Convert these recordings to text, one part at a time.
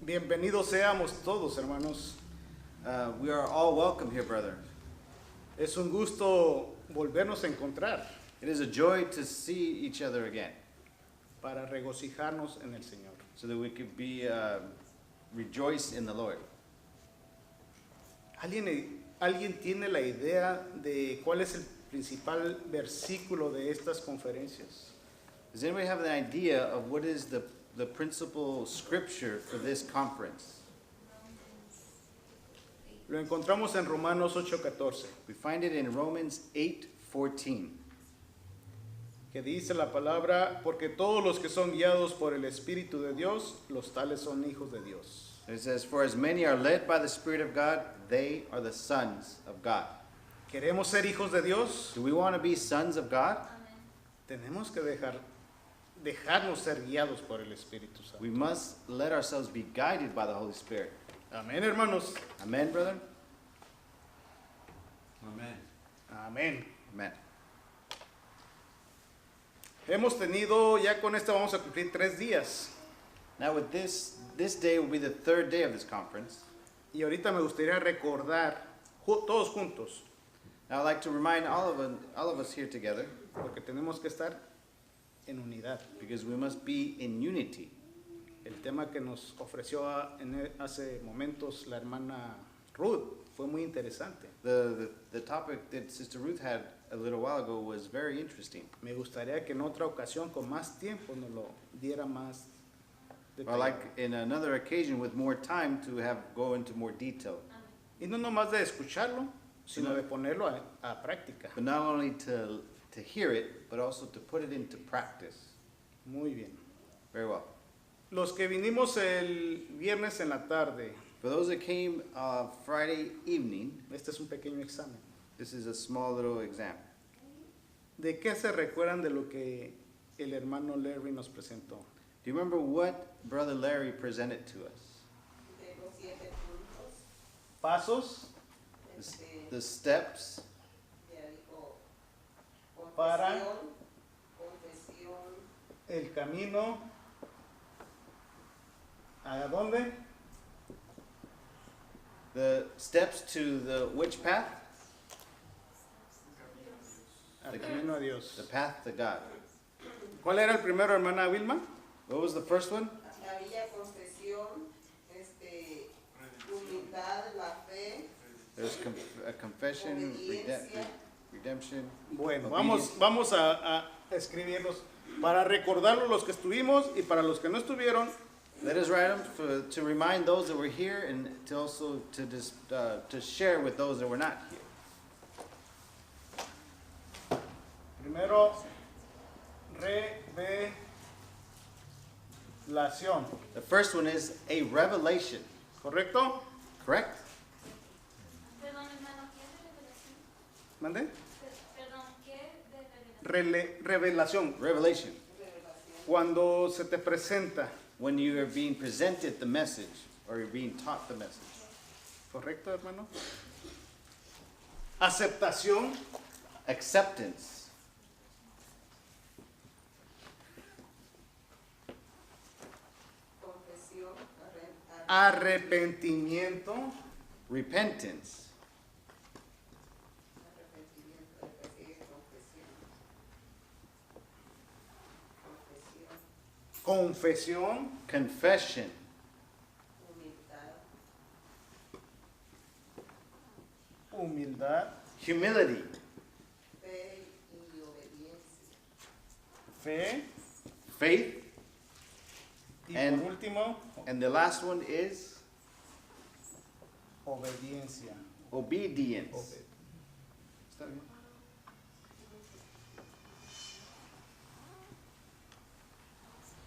Bienvenidos seamos todos, hermanos. We are all welcome here, brother. Es un gusto volvernos a encontrar It is a joy to see each other again, para regocijarnos en el Señor. so that we could be rejoice in the Lord. ¿Alguien tiene la idea de cuál es el principal versículo de estas conferencias? Does anybody have an idea of what is the principal scripture for this conference? Lo encontramos en Romanos 8:14, We find it in Romans 8:14. que dice la palabra, porque todos los que son guiados por el Espíritu de Dios, los tales son hijos de Dios. It says, "For as many are led by the Spirit of God, they are the sons of God." ¿Queremos ser hijos de Dios? Do we want to be sons of God? Tenemos que dejarnos ser guiados por el Espíritu Santo. We must let ourselves be guided by the Holy Spirit. Amén, hermanos. Amen, brother? Amen. Amén. Amen. Hemos tenido, ya con esto vamos a cumplir 3 días. Now with this day will be the third day of this conference. Y ahorita me gustaría recordar, todos juntos, Now I'd like to remind all of us here together, porque tenemos que estar en unidad. because we must be in unity. El tema que nos ofreció hace momentos la hermana Ruth fue muy interesante. The topic that Sister Ruth had a little while ago was very interesting. Me gustaría que en otra ocasión, con más tiempo, nos lo diera más I'd detalle. like in another occasion with more time to go into more detail. Y no nomás de escucharlo, sino de ponerlo a práctica. But not only to hear it, but also to put it into practice. Muy bien. Very well. Los que vinimos el viernes en la tarde, For those that came Friday evening, este es un pequeño examen. this is a small little exam. ¿De qué se recuerdan de lo que el hermano Larry nos presentó? Do you remember what Brother Larry presented to us? De los 7 puntos, Pasos The steps ya dijo, Para- confesión, el camino, ¿a dónde? The steps to the which path? Al camino a Dios. The path to God. ¿Cuál era el primero, hermana Vilma? What was the first one? había confesión, humildad, la fe, There's a confession, redemption. Bueno, Obedience. vamos a escribirlos para recordarlos los que estuvimos y para los que no estuvieron. Let us write them to remind those that were here and to also to share with those that were not here. Primero, revelación, The first one is a revelation, ¿correcto? correct? Perdón, hermano, ¿qué es revelación? ¿Mande? Perdón, ¿qué de revelación? Revelación, Revelation. cuando se te presenta, When you are being presented the message or you're being taught the message. ¿correcto, hermano? Aceptación, Acceptance. confesión, arrepentimiento, Repentance. arrepentimiento, confesión, confesión, Confession. humildad, humildad, Humility. fe y obediencia. fe Faith. y And- por último, And the last one is obediencia. obedience. ¿Está bien?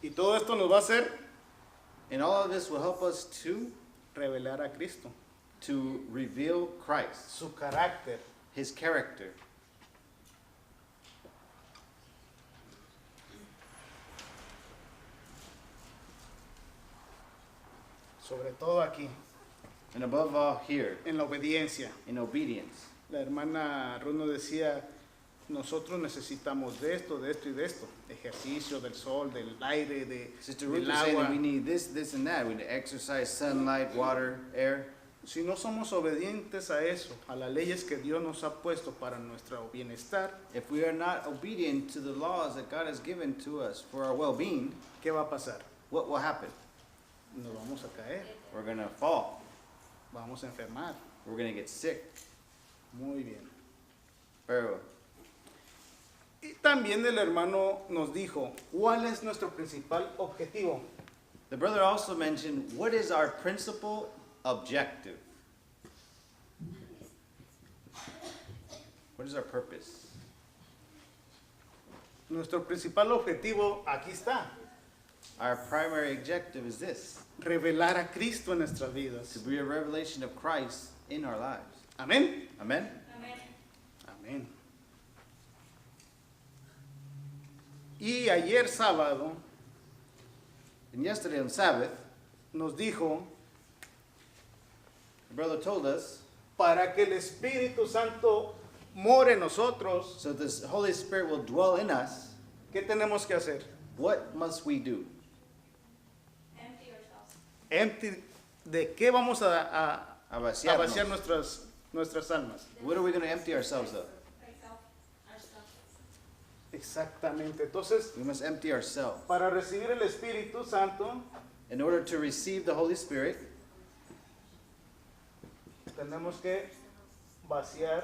Y todo esto nos va a hacer And all of this will help us to revelar a Cristo, reveal Christ, su carácter. his character. Sobre todo aquí, And above all here, en la obediencia. in obedience. La hermana Ruth nos decía, nosotros necesitamos de esto y de esto. Ejercicio, del sol, del aire, Sister Ruth del was saying that agua. we need this, and that. We need exercise, sunlight, water, air. Si no somos obedientes a eso, a las leyes que Dios nos ha puesto para nuestro bienestar, If we are not obedient to the laws that God has given to us for our well-being, ¿qué va a pasar? what will happen? Nos vamos a caer, We're going to fall. vamos a enfermar. We're going to get sick. Muy bien. Pero Y también el hermano nos dijo, ¿cuál es nuestro principal objetivo? the brother also mentioned, what is our principal objective? What is our purpose? Nuestro principal objetivo, aquí está, Our primary objective is this, revelar a Cristo en nuestras to vidas. be a revelation of Christ in our lives. Amén. Amen? Amén. Amén. Y ayer sábado And yesterday on Sabbath, nos dijo, the brother told us, para que el Espíritu Santo more en nosotros, so this Holy Spirit will dwell in us, ¿qué tenemos que hacer? what must we do? Empty yourselves. Empty, ¿de qué vamos a A a vaciarnos. vaciar nuestras almas? What are we going to empty ourselves of? Ourselves. Exactamente. Entonces, We must empty ourselves. para recibir el Espíritu Santo, In order to receive the Holy Spirit, tenemos que vaciar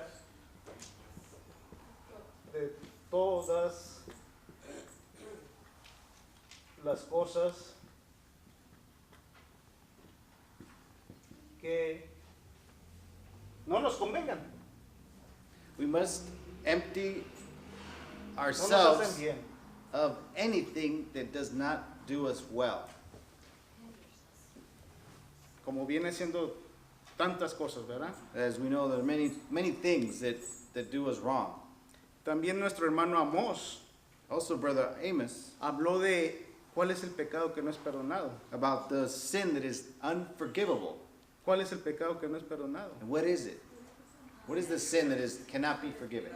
de todas las cosas que no nos convengan, we must empty no nos hacen ourselves bien. of anything that does not do us well. Como viene siendo tantas cosas, ¿verdad? As we know, there are many things that do us wrong. También nuestro hermano Amós Also, Brother Amos, habló de cuál es el pecado que no es perdonado. about the sin that is unforgivable. ¿Cuál es el pecado que no es perdonado? And what is it? What is the sin that cannot be forgiven?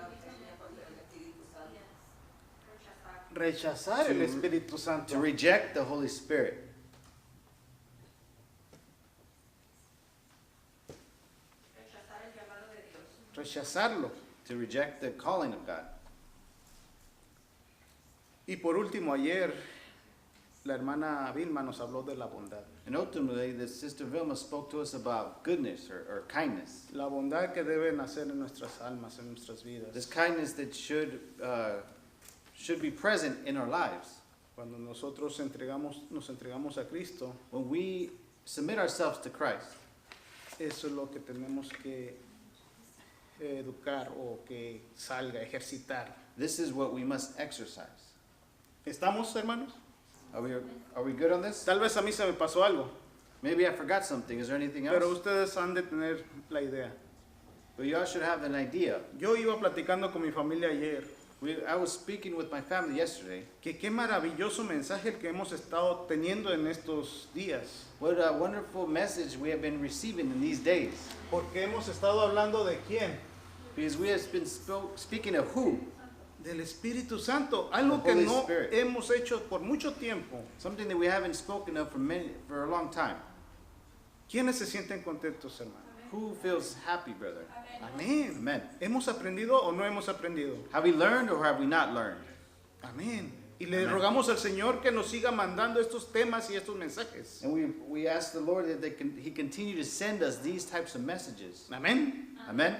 Rechazar el Espíritu Santo. To reject the Holy Spirit. Rechazar el llamado de Dios. Rechazarlo. To reject the calling of God. Y por último, ayer la hermana Vilma nos habló de la bondad. And ultimately, the Sister Vilma spoke to us about goodness or kindness. La bondad que debe nacer en nuestras almas, en nuestras vidas. This kindness that should be present in our lives. Cuando nosotros nos entregamos a Cristo, When we submit ourselves to Christ, eso es lo que tenemos que educar o que salga, ejercitar. this is what we must exercise. ¿Estamos, hermanos? Are we good on this? Tal vez a mí se me pasó algo, Maybe I forgot something. Is there anything pero else? ustedes han de tener la idea. But you all should have an idea. Yo iba platicando con mi familia ayer I was speaking with my family yesterday. que qué maravilloso mensaje el que hemos estado teniendo en estos días. What a wonderful message we have been receiving in these days. Porque hemos estado hablando de quién? Because we have been speaking of who? Del Espíritu Santo. Algo The que Holy no Spirit. hemos hecho por mucho tiempo. Something that we haven't spoken of for a long time. ¿Quiénes se sienten contentos, hermano? Who feels happy, brother? Amén. Amen. ¿Hemos aprendido o no hemos aprendido? Have we learned or have we not learned? Amén. Y le Amén. rogamos al Señor que nos siga mandando estos temas y estos mensajes. And we ask the Lord that He continue to send us these types of messages. Amén. Amen.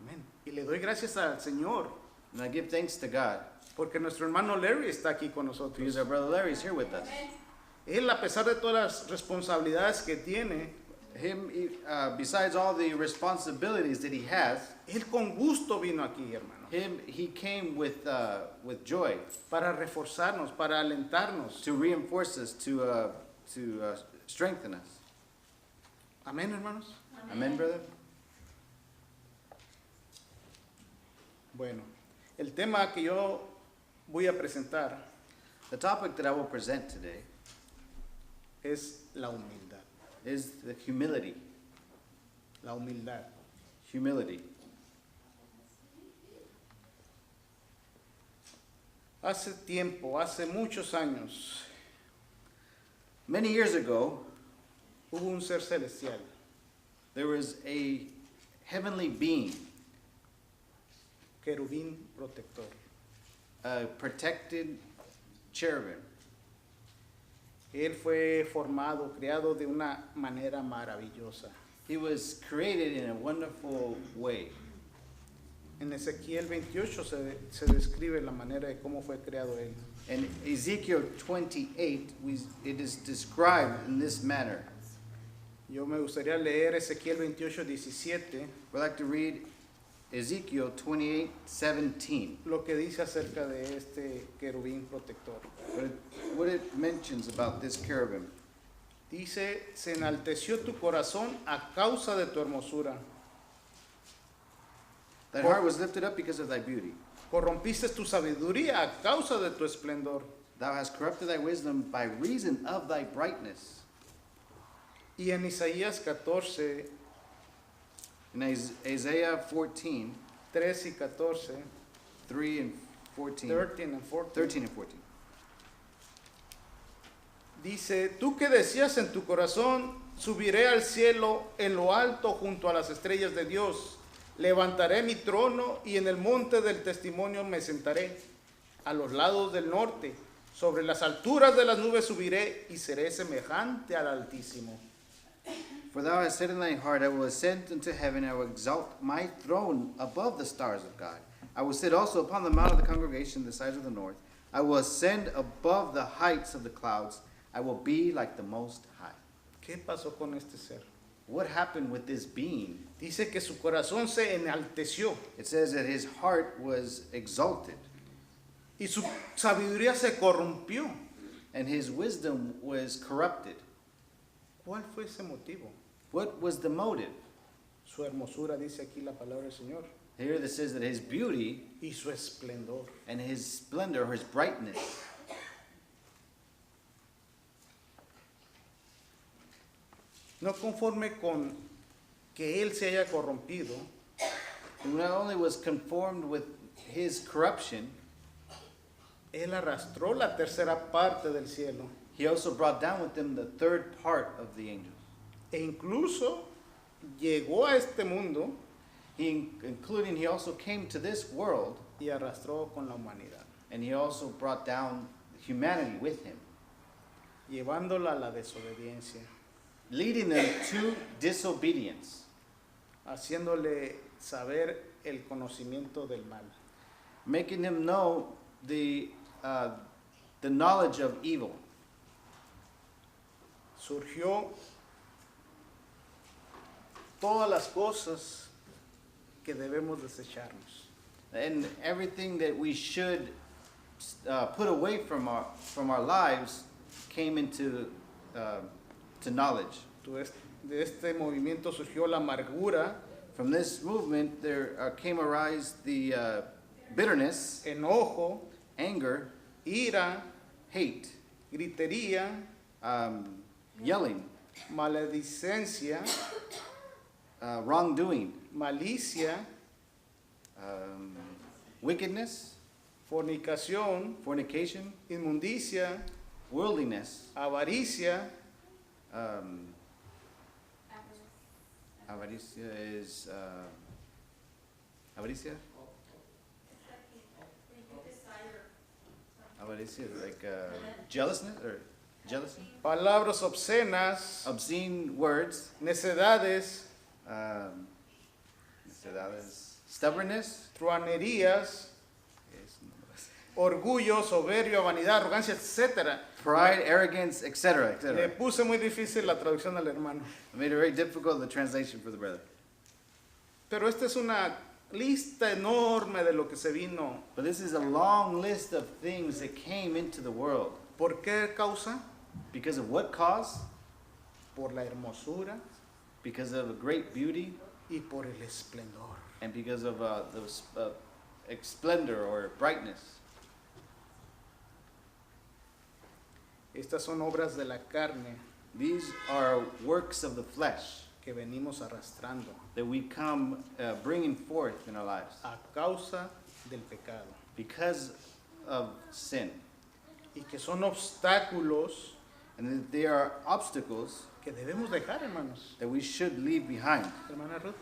Amén. Y le doy gracias al Señor And I give thanks to God porque nuestro hermano Larry está aquí con because nosotros. our brother Larry is here with us. Él, a pesar de todas las responsabilidades que tiene, Besides all the responsibilities that he has, él con gusto vino aquí, hermano, he came with joy para reforzarnos, para alentarnos. to reinforce us, to strengthen us. Amén, hermanos. Amen, brother. Bueno, el tema que yo voy a presentar The topic that I will present today es la humildad. is the humility. La humildad. Humility. Hace tiempo, hace muchos años, Many years ago, hubo un ser celestial, there was a heavenly being, querubín protector. a protected cherubim. Él fue formado, creado de una manera maravillosa. He was created in a wonderful way. En Ezequiel 28 se describe la manera de cómo fue creado él. In Ezekiel 28, it is described in this manner. Yo me gustaría leer Ezequiel 28, 17, We'd like to read Ezekiel 28:17. lo que dice acerca de este querubín protector. What it mentions about this cherubim. Dice, se enalteció tu corazón a causa de tu hermosura. Thy heart was lifted up because of thy beauty. Corrompiste tu sabiduría a causa de tu esplendor. Thou hast corrupted thy wisdom by reason of thy brightness. Y en Isaías 14, In Isaiah 14, 3 y 14, 3 and 14, 13 and 14, 13 and 14. dice, tú que decías en tu corazón, subiré al cielo en lo alto junto a las estrellas de Dios. Levantaré mi trono y en el monte del testimonio me sentaré. A los lados del norte, sobre las alturas de las nubes subiré y seré semejante al Altísimo. For thou hast said in thine heart, I will ascend into heaven, I will exalt my throne above the stars of God. I will sit also upon the mount of the congregation, the sides of the north. I will ascend above the heights of the clouds. I will be like the Most High. ¿Qué pasó con este ser? What happened with this being? Dice que su corazón se enalteció It says that his heart was exalted, y su sabiduría se corrompió. and his wisdom was corrupted. ¿Cuál fue ese motivo? What was the motive? Su hermosura, dice aquí la palabra del Señor, Here it says that his beauty y su esplendor. and his splendor, or his brightness. No conforme con que él se haya corrompido, Not only was conformed with his corruption, él arrastró la tercera parte del cielo he also brought down with him the third part of the angels. e incluso llegó a este mundo He also came to this world, y arrastró con la humanidad, and he also brought down humanity with him, llevándola a la desobediencia, leading them to disobedience, haciéndole saber el conocimiento del mal. making him know the knowledge of evil. Surgió todas las cosas que debemos desecharnos. And everything that we should put away from our lives came into to knowledge. De este movimiento surgió la amargura, From this movement, there came arise the bitterness, enojo, anger, ira, hate, gritería, yelling, maledicencia, wrongdoing, malicia, wickedness, fornicación, fornication, inmundicia, worldliness, avaricia, avaricia is avaricia. Avaricia is like jealousness or jealousy. palabras obscenas, Obscene words, necedades, stubbornness, truanerías, orgullo, soberbia, vanidad, arrogancia, etc. pride, arrogance, etc., Le etc. puse muy difícil la traducción al hermano. I made it very difficult, the translation for the brother. Pero esta es una lista enorme de lo que se vino. But this is a long list of things that came into the world. ¿Por qué causa? Because of what cause? Por la hermosura Because of a great beauty y por el esplendor. and because of the splendor or brightness. Estas son obras de la carne These are works of the flesh que venimos arrastrando that we come bringing forth in our lives a causa del pecado. because of sin. y que son obstáculos And that there are obstacles que debemos dejar, hermanos. that we should leave behind. Hermana Ruth.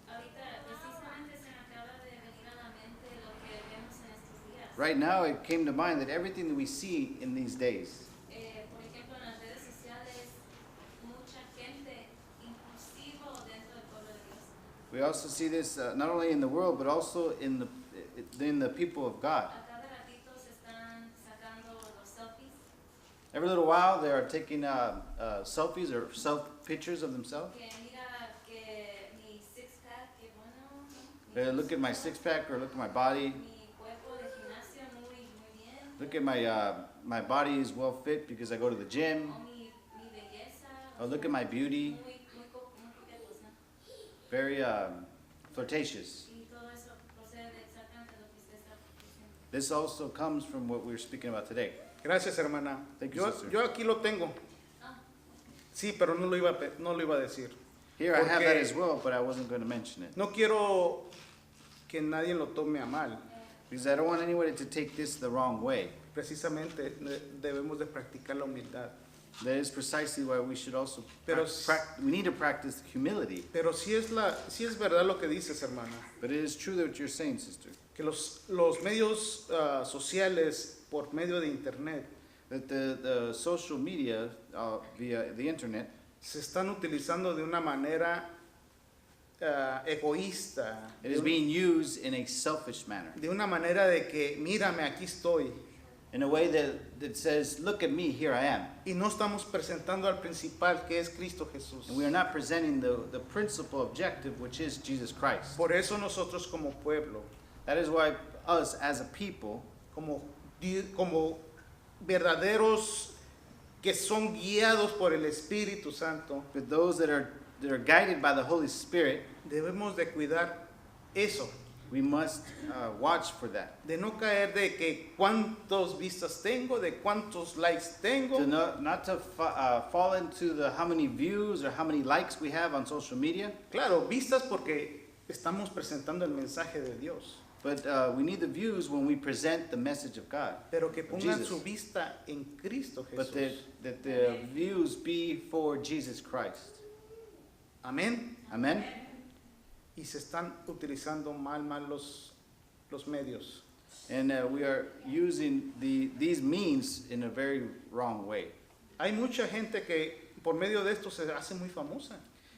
Ahorita precisamente se me acaba de venir a la mente lo que vemos en estos días. Right now, it came to mind that everything that we see in these days, Por ejemplo, en las redes sociales, mucha gente impulsiva dentro del pueblo de Dios. we also see this not only in the world, but also in the people of God. A cada ratito se están sacando los selfies. Every little while, they are taking selfies or self-pictures of themselves. Que mira que mi six-pack, que bueno. They look at my six-pack or look at my body. Mi cuerpo de gimnasio muy bien. Look at my body is well fit because I go to the gym. O mi belleza. Oh, look at my beauty, Muy coquetos, ¿no? very flirtatious. Y todo eso procede de exactamente lo que usted está diciendo. This also comes from what we were speaking about today. Gracias, hermana. Thank you, Yo, sister. yo aquí lo tengo. Ah, Sí, pero no lo iba a decir. Here I have that Porque- as well, but I wasn't going to mention it. No quiero que nadie lo tome a mal. Because I don't want anybody to take this the wrong way. Precisamente debemos de practicar la humildad. That is precisely why we should also Pero we need to practice humility. Pero sí es verdad lo que dices, hermana, But it is true that what you're saying, sister, que los medios sociales por medio de internet that the social media via the internet se están utilizando de una manera egoísta, it is being used in a selfish manner, de una manera de que mírame, aquí estoy, in a way that says, "Look at me, here I am." y no estamos presentando al principal que es Cristo Jesús. And we are not presenting the principal objective, which is Jesus Christ. Por eso nosotros como pueblo, That is why us as a people, como verdaderos que son guiados por el Espíritu Santo, for those that are guided by the Holy Spirit, debemos de cuidar eso, we must watch for that. de no caer de que cuántos vistas tengo, de cuántos likes tengo, Not to fall into the how many views or how many likes we have on social media, claro, vistas porque estamos presentando el mensaje de Dios, but we need the views when we present the message of God. pero que Of pongan Jesus. su vista en Cristo But Jesús. that the views be for Jesus Christ. Amén. Amen? Y se están utilizando mal los medios. And we are using these means in a very wrong way. Hay mucha gente que por medio de esto se hace muy famosa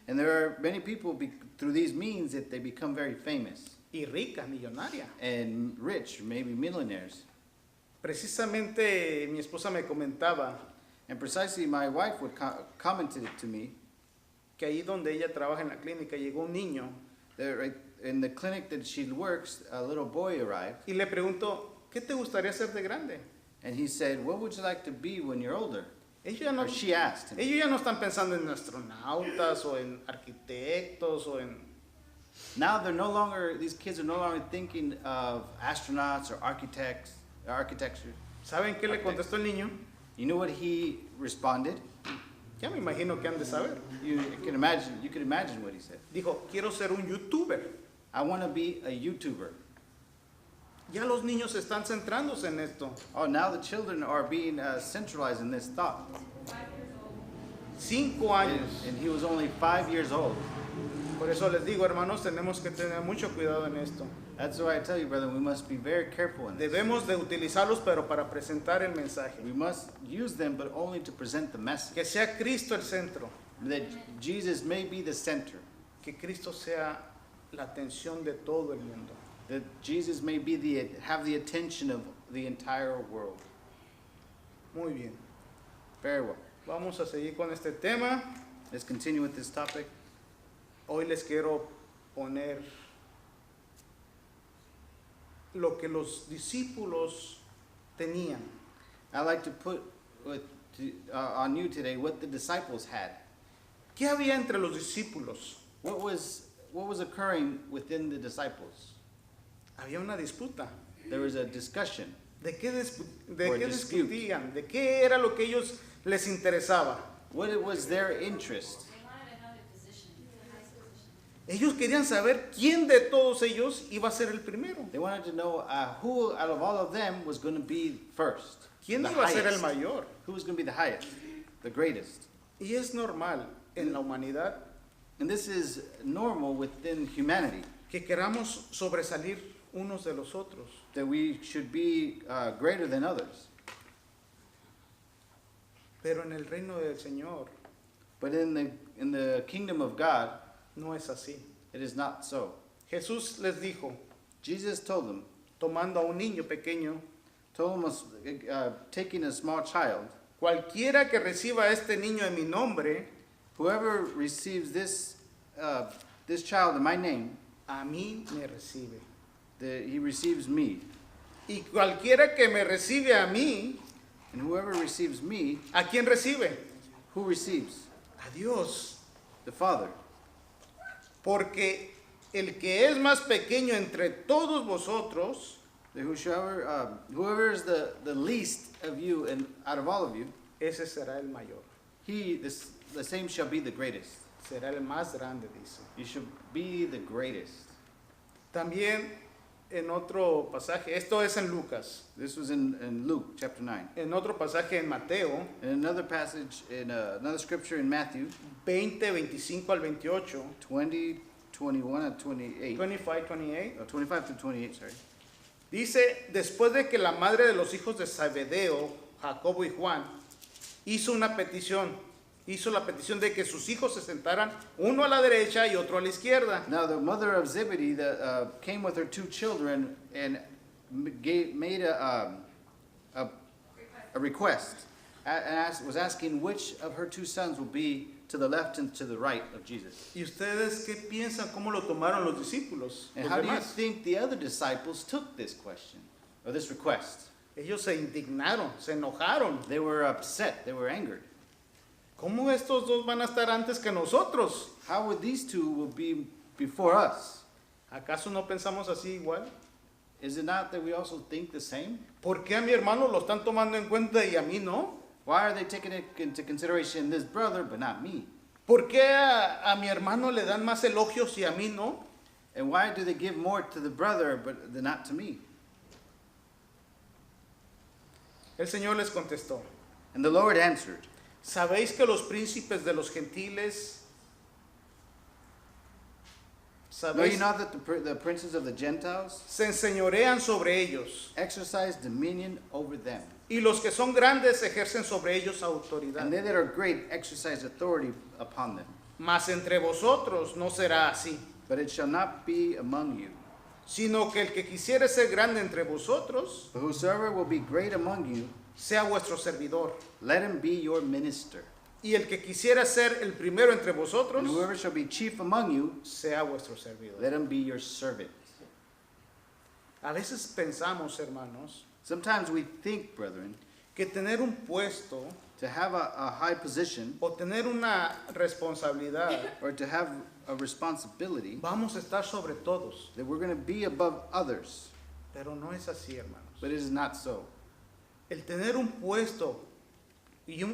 And there are many people through these means that they become very famous y rica, millonaria. and rich, maybe millionaires. Precisamente mi esposa me comentaba And precisely my wife would commented it to me que ahí donde ella trabaja en la clínica llegó un niño that right in the clinic that she works, a little boy arrived y le preguntó, ¿qué te gustaría ser de grande? and he said, "What would you like to be when you're older?" Ellos ya no, Or she asked him. ellos ya no están pensando en astronautas o en arquitectos o en... Now these kids are no longer thinking of astronauts or architecture. ¿Saben qué le contestó el niño? You know what he responded? Ya me imagino que han de saber. You can imagine what he said. Dijo, quiero ser un youtuber. I want to be a YouTuber. Ya los niños están centrándose en esto. Oh, now the children are being centralized in this thought. 5 años. And he was only 5 years old. Por eso les digo, hermanos, tenemos que tener mucho cuidado en esto. That's why I tell you, brother, we must be very careful in this. Debemos de utilizarlos, pero para presentar el mensaje. We must use them, but only to present the message. Que sea Cristo el centro. That Jesus may be the center. Que Cristo sea la atención de todo el mundo. That Jesus may be have the attention of the entire world. Muy bien. Very well. Vamos a seguir con este tema. Let's continue with this topic. Hoy les quiero poner lo que los discípulos tenían. I'd like to put on you today what the disciples had. ¿Qué había entre los discípulos? What was occurring within the disciples? Había una disputa. There was a discussion. ¿De qué, Or qué dispute. discutían? ¿De qué era lo que ellos les interesaba? What was their interest? They wanted to have a position, a nice position. Ellos querían saber quién de todos ellos iba a ser el primero. They wanted to know who out of all of them was going to be first. ¿Quién the iba a ser el highest. mayor? Who was going to be the highest, the greatest. Y es normal en la humanidad And this is normal within humanity, que queramos sobresalir unos de los otros. that we should be greater than others. Pero en el reino del Señor But in the kingdom of God, no es así. it is not so. Jesús les dijo, Jesus told them, tomando a un niño pequeño, taking a small child, cualquiera que reciba a este niño en mi nombre, whoever receives this child in my name, a mí me recibe. he receives me. Y cualquiera que me recibe a mí, And whoever receives me, ¿a quién recibe? who receives? A Dios. The Father. Porque el que es más pequeño entre todos vosotros, Whoever is the least of you and out of all of you, ese será el mayor. the same shall be the greatest. Será el más grande, dice. You should be the greatest. También en otro pasaje, esto es en Lucas, This was in Luke chapter 9. en otro pasaje en Mateo In another passage, in another scripture in Matthew 20, 25 al 28, 20, 21 and 28. 25, 28, 25 to 28, sorry. dice, después de que la madre de los hijos de Zebedeo, Jacobo y Juan, hizo la petición de que sus hijos se sentaran uno a la derecha y otro a la izquierda. Now the mother of Zebedee that came with her two children and made a request and was asking which of her two sons will be to the left and to the right of Jesus. ¿Y ustedes qué piensan? ¿Cómo lo tomaron los discípulos? And Los how do you demás. think the other disciples took this question or this request? Ellos se indignaron, se enojaron. They were upset. They were angered. ¿Cómo estos dos van a estar antes que nosotros? How would these two will be before us? ¿Acaso no pensamos así igual? Is it not that we also think the same? ¿Por qué a mi hermano lo están tomando en cuenta y a mí no? Why are they taking it into consideration this brother but not me? ¿Por qué a mi hermano le dan más elogios y a mí no? And why do they give more to the brother but not to me? El Señor les contestó, And the Lord answered, ¿sabéis que los príncipes de los gentiles, know you sabéis, not that the princes of the Gentiles se enseñorean sobre ellos, exercise dominion over them, y los que son grandes ejercen sobre ellos autoridad? and they that are great exercise authority upon them? Mas entre vosotros no será así, But it shall not be among you. sino que el que quisiere ser grande entre vosotros, But whosoever will be great among you, sea vuestro servidor. let him be your minister. Y el que quisiera ser el primero entre vosotros, And whoever shall be chief among you, sea vuestro servidor. let him be your servant. A veces pensamos, hermanos, Sometimes we think, brethren, que tener un puesto to have a high position o tener una responsabilidad, or to have a responsibility, vamos a estar sobre todos. that we're going to be above others. Pero no es así, hermanos. But it is not so. El tener un puesto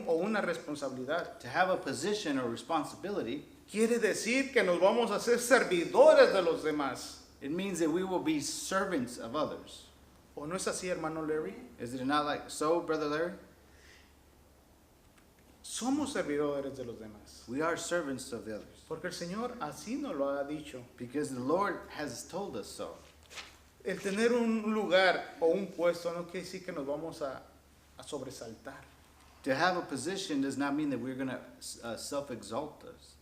o una responsabilidad To have a position or responsibility, quiere decir que nos vamos a ser servidores de los demás. it means that we will be servants of others. ¿O no es así, hermano Larry? Is it not like so, Brother Larry? Somos servidores de los demás. We are servants of the others. Porque el Señor así nos lo ha dicho. Because the Lord has told us so. El tener un lugar o un puesto no quiere decir que nos vamos a sobresaltar. To have a position does not mean that we're going to self-exalt us.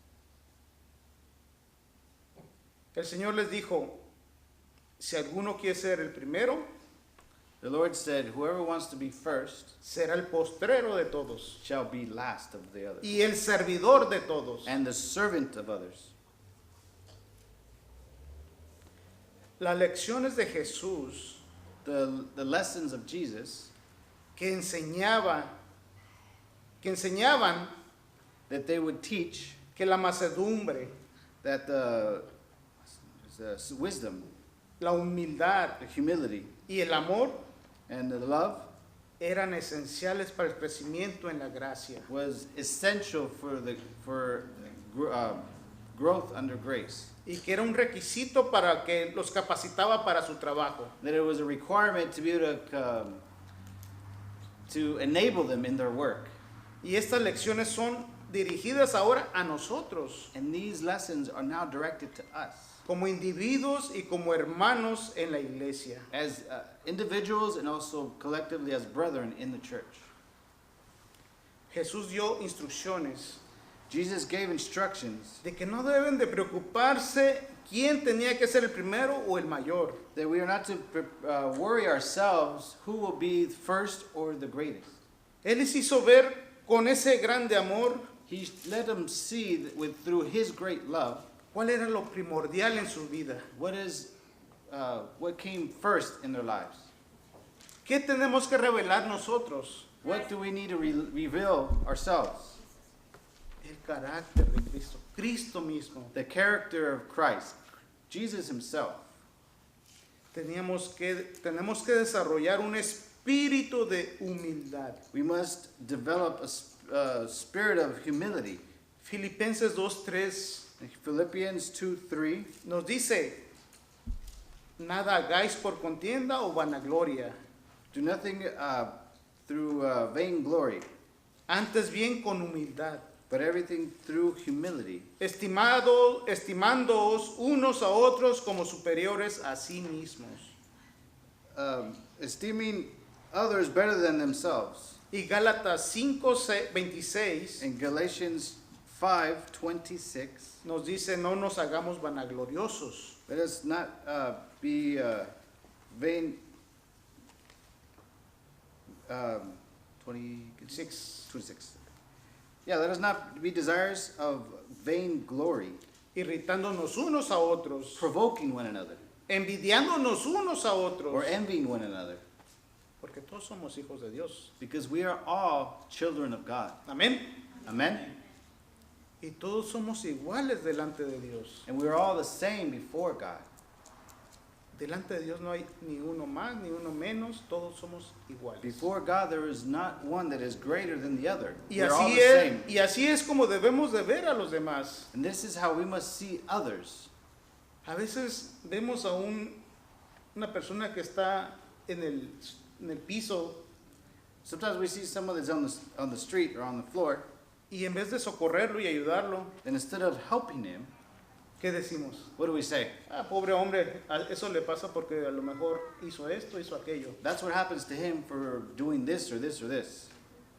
El Señor les dijo, si alguno quiere ser el primero, The Lord said, whoever wants to be first será el postrero de todos shall be last of the others, y el servidor de todos. and the servant of others. Las lecciones de Jesús The lessons of Jesus que enseñaban that they would teach que la mansedumbre, that the wisdom, la humildad the humility, y el amor and the love eran esenciales para el crecimiento en la gracia. was essential for growth under grace. y que era un requisito para que los capacitaba para su trabajo. That it was a requirement to be able to enable them in their work. Y estas lecciones son dirigidas ahora a nosotros, And these lessons are now directed to us como individuos y como hermanos en la iglesia. as individuals and also collectively as brethren in the church. Jesús dio instrucciones Jesus gave instructions de que no deben de preocuparse quién tenía que ser el primero o el mayor. that we are not to worry ourselves who will be first or the greatest. Él les hizo ver con ese grande amor He let them see that through His great love cuál era lo primordial en su vida. what came first in their lives. ¿Qué tenemos que revelar nosotros? What do we need to reveal ourselves? El carácter de Cristo, Cristo mismo. The character of Christ, Jesus Himself. Tenemos que desarrollar un espíritu de humildad. We must develop a spirit of humility. Filipenses 2:3 Philippians 2:3. nos dice, nada hagáis por contienda o vanagloria, Do nothing through vainglory, antes bien con humildad, but everything through humility, estimándoos unos a otros como superiores a sí mismos. esteeming others better than themselves. Y Gálatas 5:26 In Galatians 5:26, nos dice, no nos hagamos vanagloriosos, let us not be vain. 26. Yeah, let us not be desirous of vain glory, irritándonos unos a otros, provoking one another, envidiándonos unos a otros, or envying one another, porque todos somos hijos de Dios. because we are all children of God. Amén. Amen? Y todos somos iguales delante de Dios. And we are all the same before God. Delante de Dios no hay ni uno más ni uno menos, todos somos iguales. Before God, there is not one that is greater than the other. Y We are all así, the same. y así es como debemos de ver a los demás. And this is how we must see others. A veces vemos a una persona que está en el piso Sometimes we see someone that's on the street or on the floor, y en vez de socorrerlo y ayudarlo, and instead of helping him, ¿qué decimos? what do we say? Ah, pobre hombre, eso le pasa porque a lo mejor hizo esto, hizo aquello. That's what happens to him for doing this or this or this.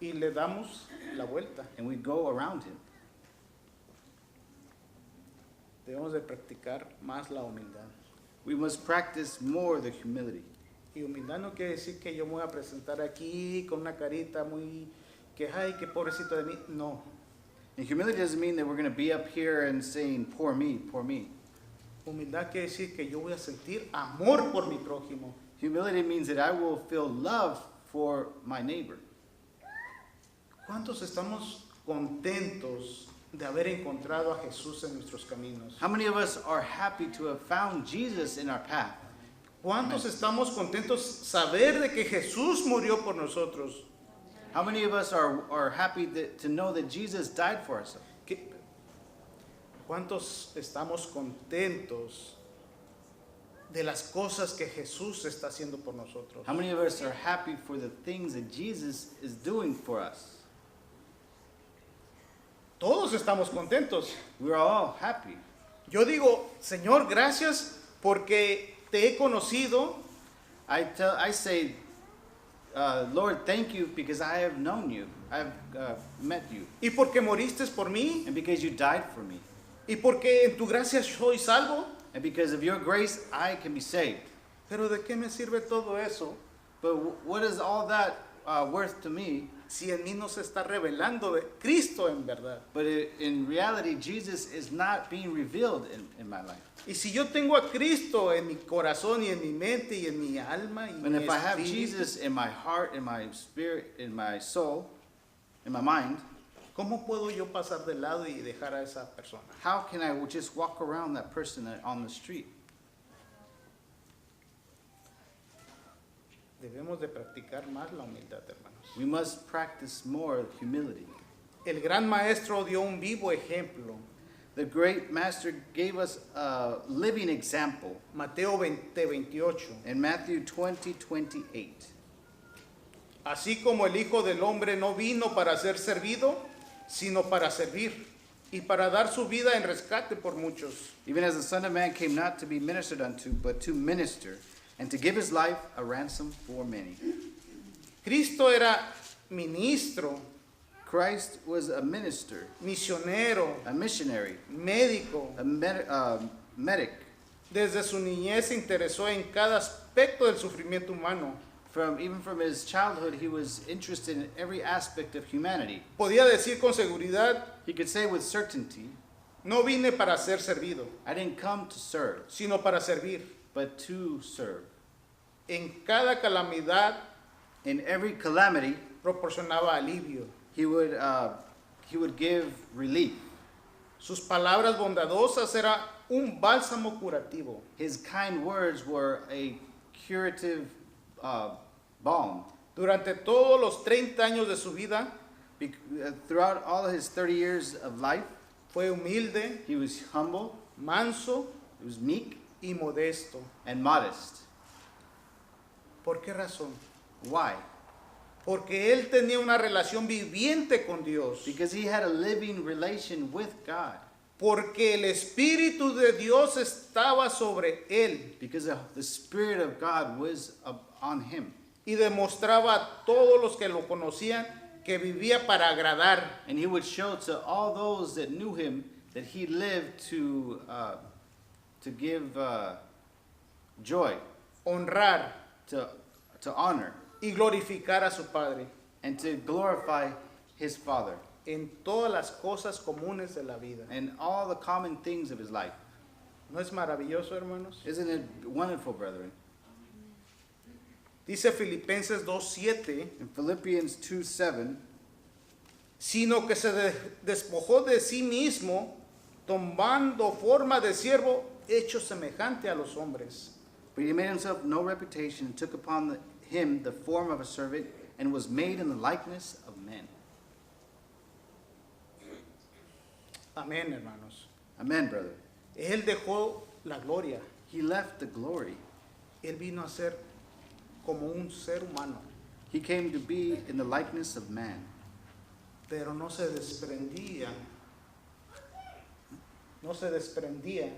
Y le damos la vuelta. And we go around him. Debemos de practicar más la humildad. We must practice more the humility. Y humildad no quiere decir que yo me voy a presentar aquí con una carita muy que ay, qué pobrecito de mí. No. And humility doesn't mean that we're going to be up here and saying, poor me, poor me. Humildad quiere decir que yo voy a sentir amor por mi prójimo. Humility means that I will feel love for my neighbor. ¿Cuántos estamos contentos de haber encontrado a Jesús en nuestros caminos? How many of us are happy to have found Jesus in our path? ¿Cuántos estamos contentos saber de que Jesús murió por nosotros? How many of us are happy to know that Jesus died for us? ¿Cuántos estamos contentos de las cosas que Jesús está haciendo por nosotros? How many of us are happy for the things that Jesus is doing for us? Todos estamos contentos. We're all happy. Yo digo, Señor, gracias porque te he conocido I say, Lord, thank you because I have known you. I've met you. y porque moriste por mí And because you died for me. y porque en tu gracia soy salvo. And because of your grace, I can be saved. Pero ¿de qué me sirve todo eso But what is all that worth to me? si en mí no se está revelando de Cristo en verdad? But in reality, Jesus is not being revealed in my life. Y si yo tengo a Cristo en mi corazón y en mi mente y en mi alma y en And mi if I have espíritu, Jesus in my heart, in my spirit, in my soul, in my mind, ¿cómo puedo yo pasar de lado y dejar a esa persona? how can I just walk around that person on the street? Debemos de practicar más la humildad, hermanos. We must practice more humility. El gran maestro dio un vivo ejemplo The great master gave us a living example Mateo 20:28. in Matthew 20:28. Así como el Hijo del Hombre no vino para ser servido, sino para servir y para dar su vida en rescate por muchos. Even as the Son of Man came not to be ministered unto, but to minister, and to give his life a ransom for many. Cristo era ministro, Christ was a minister, misionero, a missionary, médico. a medic. Desde su niñez se interesó en cada aspecto del sufrimiento humano. Even from his childhood, he was interested in every aspect of humanity. Podía decir con seguridad, He could say with certainty, no vine para ser servido, I didn't come to serve, sino para servir. but to serve. En cada calamidad In every calamity, proporcionaba alivio. he would give relief. Sus palabras bondadosas era un bálsamo curativo. His kind words were a curative balm. Durante todos los 30 años de su vida, Throughout all of his 30 years of life, fue humilde, he was humble, manso he was meek, y modesto. and modest. ¿Por qué razón? Why? Porque él tenía una relación viviente con Dios. Because he had a living relation with God. Porque el Espíritu de Dios estaba sobre él Because the Spirit of God was on him. y demostraba a todos los que lo conocían que vivía para agradar, And he would show to all those that knew him that he lived to give joy, honrar to honor, y glorificar a su Padre and to glorify his Father en todas las cosas comunes de la vida. and all the common things of his life. ¿No es maravilloso, hermanos? Isn't it wonderful, brethren? Dice Filipenses 2:7, In Philippians 2:7, sino que se despojó de sí mismo, tomando forma de siervo, hecho semejante a los hombres. but he made himself no reputation and took upon him the form of a servant and was made in the likeness of men. Amén, hermanos. Amen, brother. Él dejó la gloria. He left the glory. Él vino a ser como un ser humano, He came to be in the likeness of man, pero no se desprendía. No se desprendía.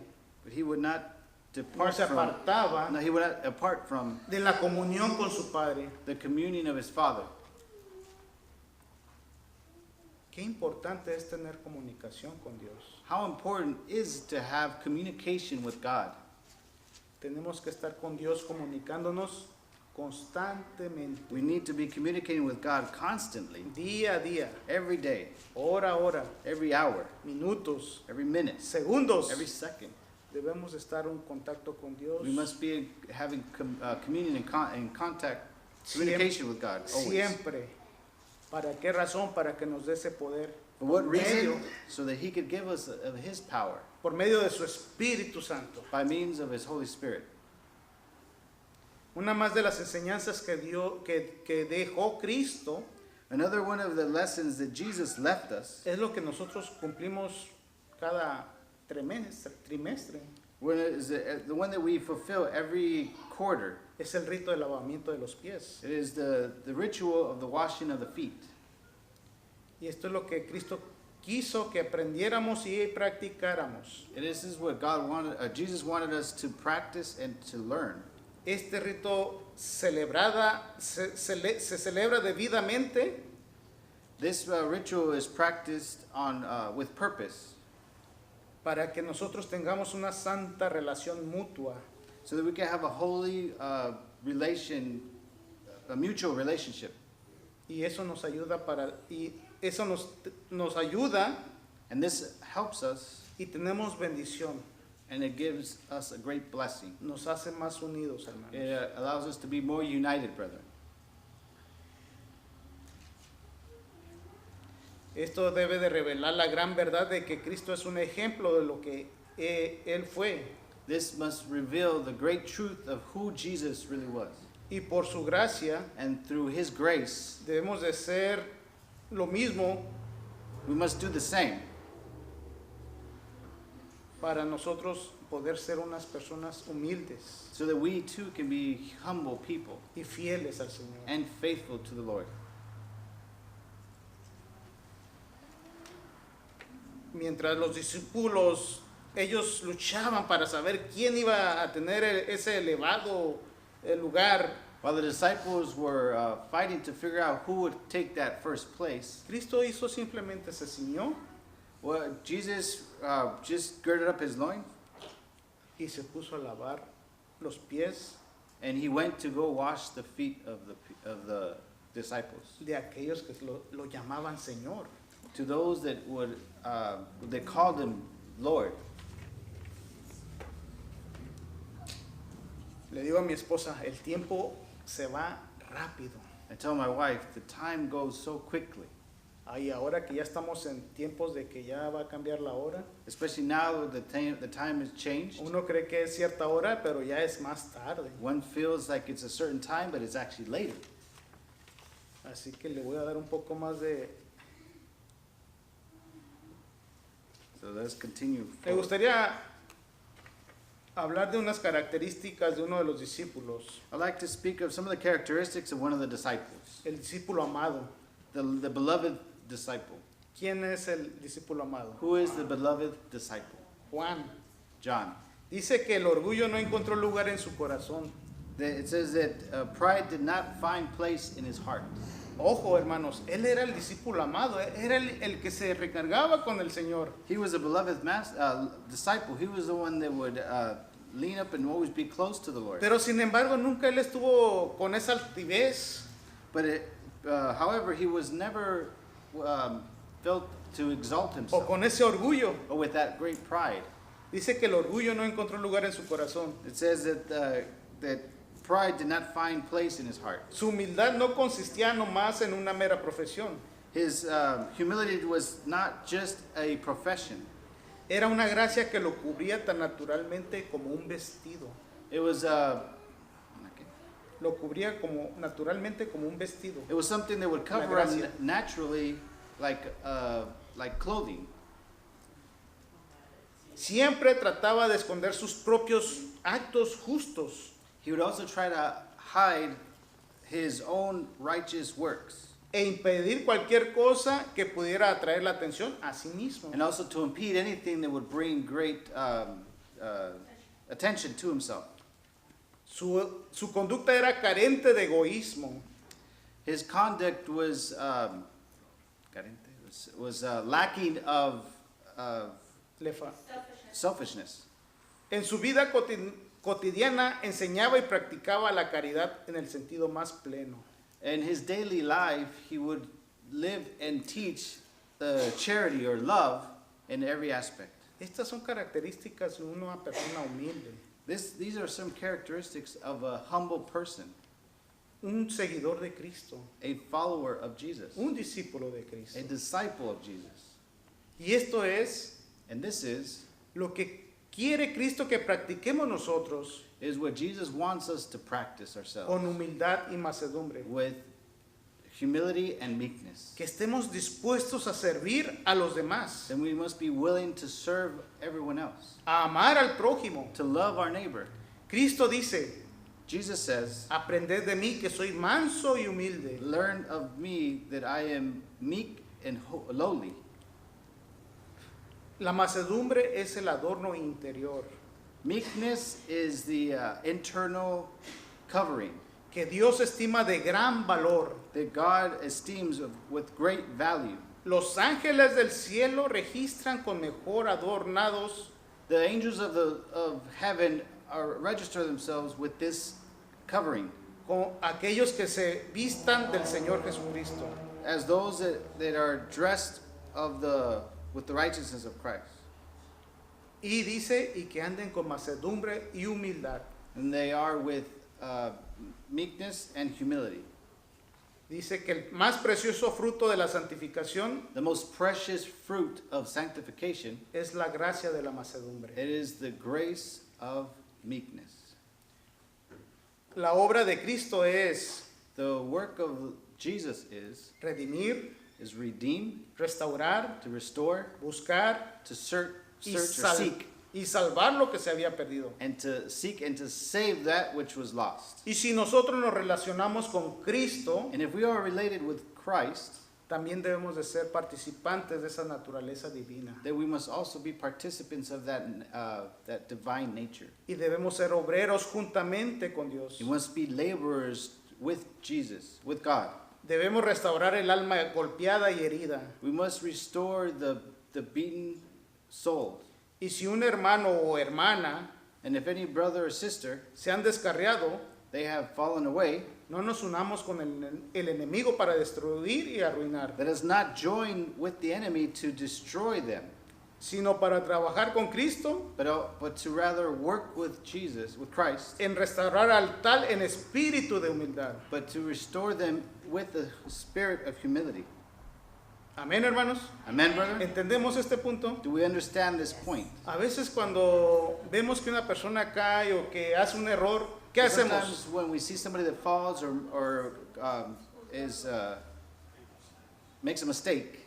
but he would not No depart se from. apartaba No, he would not depart from de la comunión con su Padre. the communion of his Father. Qué importante es tener comunicación con Dios. How important is to have communication with God? Tenemos que estar con Dios comunicándonos constantemente, We need to be communicating with God constantly, día a día, every day, hora a hora, every hour, minutos, every minute, segundos. every second. Debemos estar en contacto con Dios We must be having communion and contact, communication with God always. siempre. ¿Para qué razón? Para que nos dé ese poder. For what Por reason? medio- So that he could give us of his power Por medio de su Espíritu Santo. by means of his Holy Spirit. Una más de las enseñanzas que dejó Cristo Another one of the lessons that Jesus left us, es lo que nosotros cumplimos cada trimestre. the one that we fulfill every quarter. Es el rito del lavamiento de los pies. It is the ritual of the washing of the feet. Y esto es lo que Cristo quiso que aprendiéramos y practicáramos. And this is what Jesus wanted us to practice and to learn. Este rito se celebra debidamente This ritual is practiced with purpose, para que nosotros tengamos una santa relación mutua. so that we can have a holy a mutual relationship. Y eso nos ayuda nos ayuda And this helps us, y tenemos bendición. and it gives us a great blessing. Nos hace más unidos, hermanos. It allows us to be more united, brethren. Esto debe de revelar la gran verdad de que Cristo es un ejemplo de lo que Él fue. This must reveal the great truth of who Jesus really was. Y por su gracia And through his grace, debemos de ser lo mismo we must do the same. para nosotros poder ser unas personas humildes so that we too can be humble people y fieles al Señor. and faithful to the Lord. Mientras los discípulos, ellos luchaban para saber quién iba a tener ese elevado lugar, While the disciples were fighting to figure out who would take that first place, Cristo hizo simplemente se ciñó well, Jesus just girded up his loins y se puso a lavar los pies and he went to go wash the feet of the disciples. de aquellos que lo llamaban Señor. To those that would they called him Lord. Le digo a mi esposa, el tiempo se va rápido. I tell my wife, the time goes so quickly, Ay, ahora que ya estamos en tiempos de que ya va a cambiar la hora, especially now that the time has changed. uno cree que es cierta hora, pero ya es más tarde. One feels like it's a certain time, but it's actually later. Así que le voy a dar un poco más de... So let's continue. Me gustaría hablar de unas características de uno de los discípulos, I'd like to speak of some of the characteristics of one of the disciples, el discípulo amado. the beloved disciple. ¿Quién es el discípulo amado? Who is the beloved disciple? Juan. John. Dice que el orgullo no encontró lugar en su corazón. It says that pride did not find place in his heart. Ojo, hermanos, él era el discípulo amado, era el que se recargaba con el Señor. He was a beloved disciple. He was the one that would lean up and always be close to the Lord. Pero sin embargo, nunca él estuvo con esa altivez But however, he was never felt to exalt o himself con ese orgullo. or with that great pride. Dice que el orgullo no encontró lugar en su corazón. It says that pride did not find place in his heart. Su humildad no consistía nomás en una mera profesión. His humility was not just a profession. Era una gracia que lo cubría tan naturalmente como un vestido. It was Lo cubría como naturalmente como un vestido. it was something that would cover La him gracia. naturally, like clothing. Siempre trataba de esconder sus propios actos justos He would also try to hide his own righteous works e impedir cualquier cosa que pudiera atraer la atención a sí mismo. and also to impede anything that would bring great attention to himself. Su conducta era carente de egoísmo. His conduct was lacking of selfishness. En su vida cotidiana enseñaba y practicaba la caridad en el sentido más pleno. In his daily life, he would live and teach charity or love in every aspect. Estas son características de una persona humilde, These are some characteristics of a humble person, un seguidor de Cristo, a follower of Jesus, un discípulo de a Cristo. disciple of Jesus. Y esto es And this is lo que quiere Cristo que practiquemos nosotros what Jesus wants us to practice con ourselves humildad y mansedumbre. with humility and meekness. Que estemos dispuestos a servir a los demás, Then we must be willing to serve everyone else, a amar al prójimo. to love our neighbor. Cristo dice, Jesus says, aprended de mí que soy manso y humilde. "Learn of me that I am meek and lowly." La mansedumbre es el adorno interior Meekness is the internal covering que Dios estima de gran valor. that God esteems with great value. Los ángeles del cielo registran con mejor adornados The angels of heaven register themselves with this covering con aquellos que se vistan del Señor Jesucristo. as those that are dressed with the righteousness of Christ. Y dice, y que anden con mansedumbre y humildad. And they are with meekness and humility. Dice que el más precioso fruto de la santificación The most precious fruit of sanctification, es la gracia de la mansedumbre. it is the grace of meekness. La obra de Cristo es The work of Jesus redimir, is redeem, restaurar, to restore, buscar to search y, or seek, y salvar lo que se había perdido. and to seek and to save that which was lost. Y si nosotros nos relacionamos con Cristo, And if we are related with Christ, también debemos de ser participantes de esa naturaleza divina. then we must also be participants of that divine nature. Y debemos ser obreros juntamente con Dios. We must be laborers with Jesus, with God. Debemos restaurar el alma golpeada y herida. We must restore the beaten soul. Y si un hermano o hermana And if any brother or sister, se han descarriado, they have fallen away, no nos unamos con el enemigo para destruir y arruinar, let us not join with the enemy to destroy them, sino para trabajar con Cristo but to rather work with Jesus, with Christ, en restaurar al tal en espíritu de humildad. but to restore them with the spirit of humility. Amén, hermanos. Amen, brother? ¿Entendemos este punto? Do we understand this point? A veces cuando vemos que una persona cae o que hace un error, ¿qué hacemos? Sometimes when we see somebody that falls or makes a mistake,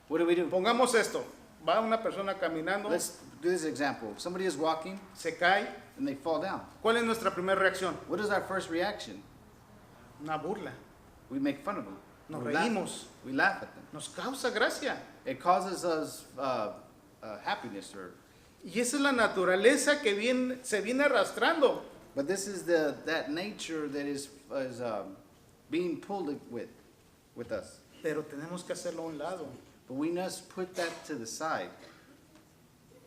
what do? Pongamos esto. Va una persona caminando, Let's do this example. If somebody is walking se cae. and they fall down, ¿Cuál es nuestra primera reacción? what is our first reaction? Una burla. We make fun of them. Nos We laugh. reímos. We laugh at them. Nos causa gracia. It causes us happiness, Y esa es la naturaleza que se viene arrastrando. but this is that nature that is being pulled with us. Pero tenemos que hacerlo a un lado. But we must put that to the side,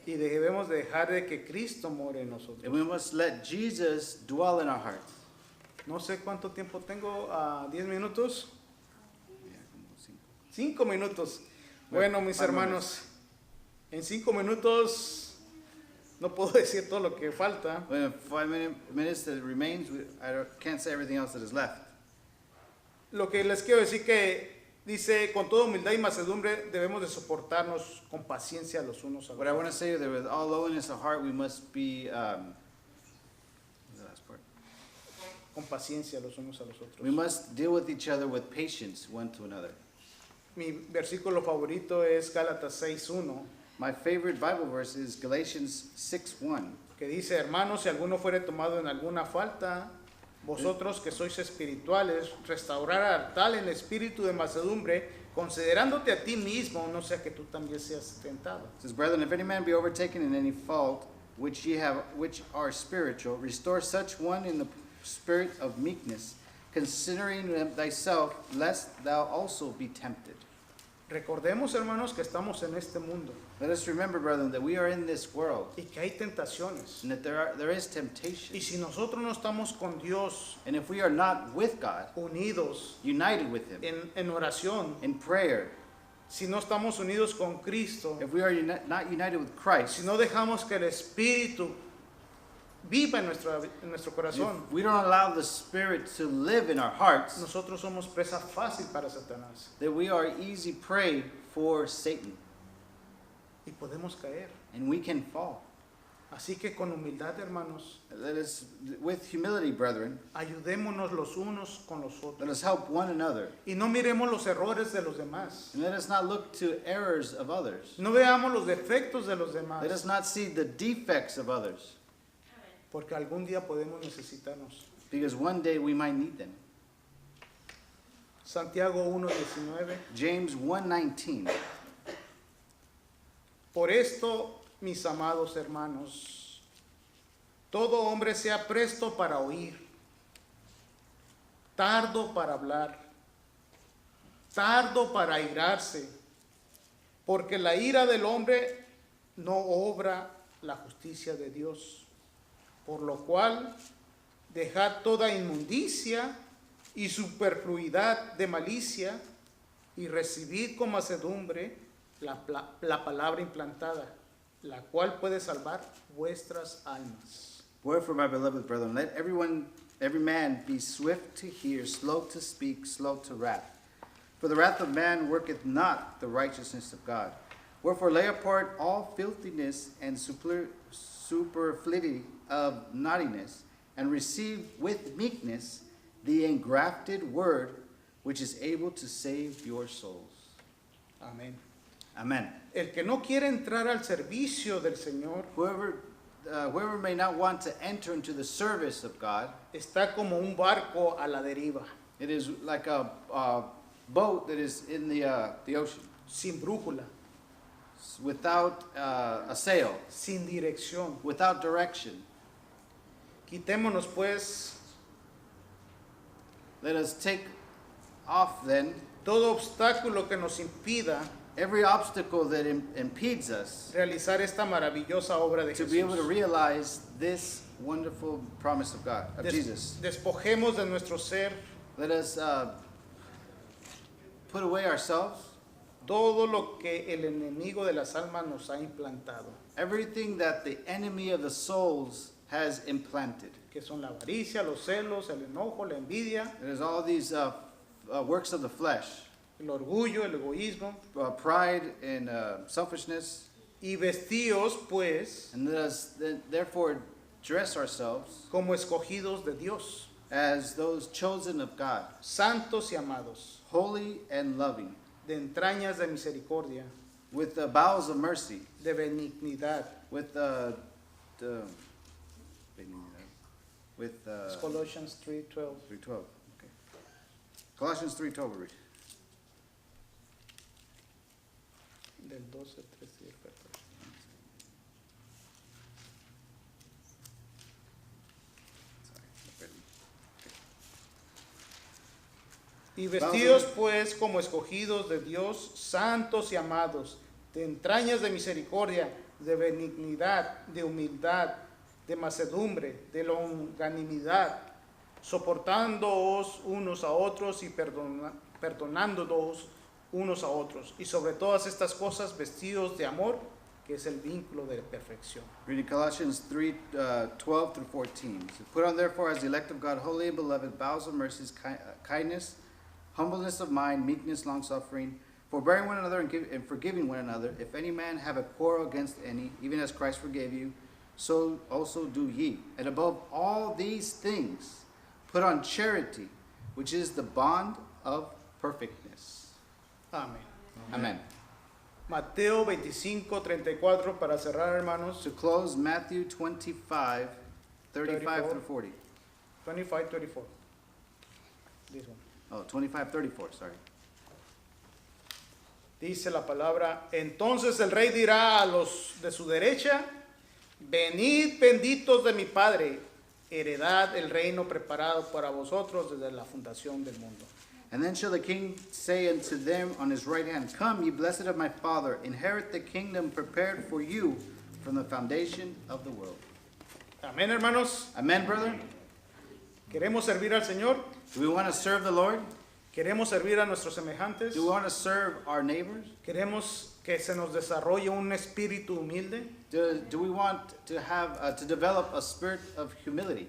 Y debemos dejar de que Cristo more en nosotros. and we must let Jesus dwell in our hearts. No sé cuánto tiempo tengo, 10 minutos. Yeah, como cinco. 5 minutos. Bueno, mis 5 hermanos, en 5 minutos no puedo decir todo lo que falta. Well, in 5 minutes that remains, can't say everything else that is left. Lo que les quiero decir que dice, con toda humildad y mansedumbre debemos de soportarnos con paciencia los unos a los What I otros. want to say is that with all lowliness of heart, we must be. What's the last part? Con paciencia los unos a los otros. We must deal with each other with patience, one to another. Mi versículo favorito es Gálatas 6:1, My favorite Bible verse is Galatians 6:1. que dice, hermanos, si alguno fuere tomado en alguna falta, vosotros que sois espirituales, restaurar al tal en espíritu de mansedumbre, considerándote a ti mismo, no sea que tú también seas tentado. It says, brethren, if any man be overtaken in any fault which are spiritual, restore such one in the spirit of meekness, considering thyself, lest thou also be tempted. Recordemos, hermanos, que estamos en este mundo Let us remember, brethren, that we are in this world, y que hay tentaciones. and that there is temptation. Y si nosotros no estamos con Dios And if we are not with God, unidos united with Him, en oración, in prayer, si no estamos unidos con Cristo, if we are not united with Christ, si no dejamos que el Espíritu viva en nuestro corazón, if we don't allow the Spirit to live in our hearts, nosotros somos presa fácil para Satanás that we are easy prey for Satan, y podemos caer. and we can fall. Así que con humildad, hermanos, Let us, with humility, brethren, ayudémonos los unos con los let otros us help one another, y no miremos los errores de los demás. and let us not look to errors of others. No veamos los defectos de los demás, Let us not see the defects of others, porque algún día podemos necesitarnos. because one day we might need them. Santiago 1:19. James 1:19. Por esto, mis amados hermanos, todo hombre sea presto para oír, tardo para hablar, tardo para airarse, porque la ira del hombre no obra la justicia de Dios. Por lo cual, dejad toda inmundicia y superfluidad de malicia y recibid con mansedumbre la palabra implantada, la cual puede salvar vuestras almas. Wherefore, my beloved brethren, let every man be swift to hear, slow to speak, slow to wrath. For the wrath of man worketh not the righteousness of God. Wherefore, lay apart all filthiness and superfluity of naughtiness, and receive with meekness the engrafted word, which is able to save your souls. Amén. Amen. El que no quiere entrar al servicio del Señor Whoever may not want to enter into the service of God, está como un barco a la deriva, it is like a boat that is in the ocean, sin brújula, without a sail, sin dirección. without direction. Quitémonos pues Let us take off then todo obstáculo que nos impida every obstacle that impedes us realizar esta maravillosa obra de to be able to Jesús. realize this wonderful promise of God, of Jesus. Despojemos de nuestro ser Let us put away ourselves, todo lo que el enemigo de las almas nos ha implantado, everything that the enemy of the souls has implanted. que son la avaricia, los celos, el enojo, la envidia, It is all these works of the flesh, el orgullo, el egoísmo. pride and selfishness, Y vestíos pues and let us therefore dress ourselves como escogidos de Dios, as those chosen of God, santos y amados, holy and loving, de entrañas de misericordia, with bowels of mercy, de benignidad. with Es Colossians 3:12. 3:12. Okay. Colossians 3:12. We'll read. Del 12, 13 y el 14. Y vestidos pues como escogidos de Dios, santos y amados, de entrañas de misericordia, de benignidad, de humildad, de macedumbre, de longanimidad, soportándoos unos a otros y perdonándoos unos a otros. Y sobre todas estas cosas vestidos de amor, que es el vínculo de perfección. Reading Colossians 3:12 through 14. So put on therefore as the elect of God, holy and beloved, bowels of mercies, kindness, humbleness of mind, meekness, long-suffering, forbearing one another and forgiving one another. If any man have a quarrel against any, even as Christ forgave you, so also do ye. And above all these things, put on charity, which is the bond of perfectness. Amén. Amen. Mateo 25:34 para cerrar, hermanos. To close, Matthew 25:35 through 40. 25:34. This one. Oh, 25:34, sorry. Dice la palabra, entonces el rey dirá a los de su derecha, venid benditos de mi Padre, heredad el reino preparado para vosotros desde la fundación del mundo. And then shall the king say unto them on his right hand, come, ye blessed of my Father, inherit the kingdom prepared for you from the foundation of the world. Amén, hermanos. Amen, brother? ¿Queremos servir al Señor? Do we want to serve the Lord? ¿Queremos servir a nuestros semejantes? Do we want to serve our neighbors? ¿Queremos que se nos desarrolle un espíritu humilde? Do we want to have to develop a spirit of humility?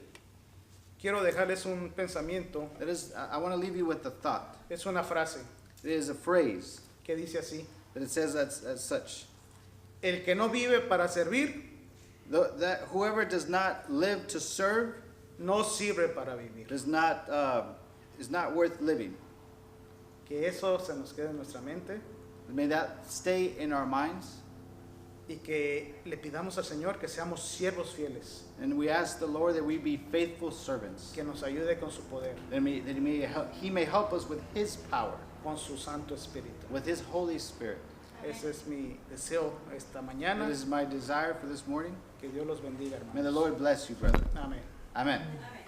Quiero dejarles un pensamiento. That is, I want to leave you with a thought. Es una frase It is a phrase que dice así. that it says as such. El que no vive para servir, That whoever does not live to serve no sirve para vivir. is not worth living. Que eso se nos quede en nuestra mente May that stay in our minds. y que le pidamos al Señor que seamos siervos fieles, And we ask the Lord that we be faithful servants. que nos ayude con su poder, That He may help us with His power, con su Santo Espíritu. with His Holy Spirit. Ese es mi deseo esta That mañana. is my desire for this morning. Que Dios los bendiga, May the hermanos. Lord bless you, brother. Amén. Amen. Amén.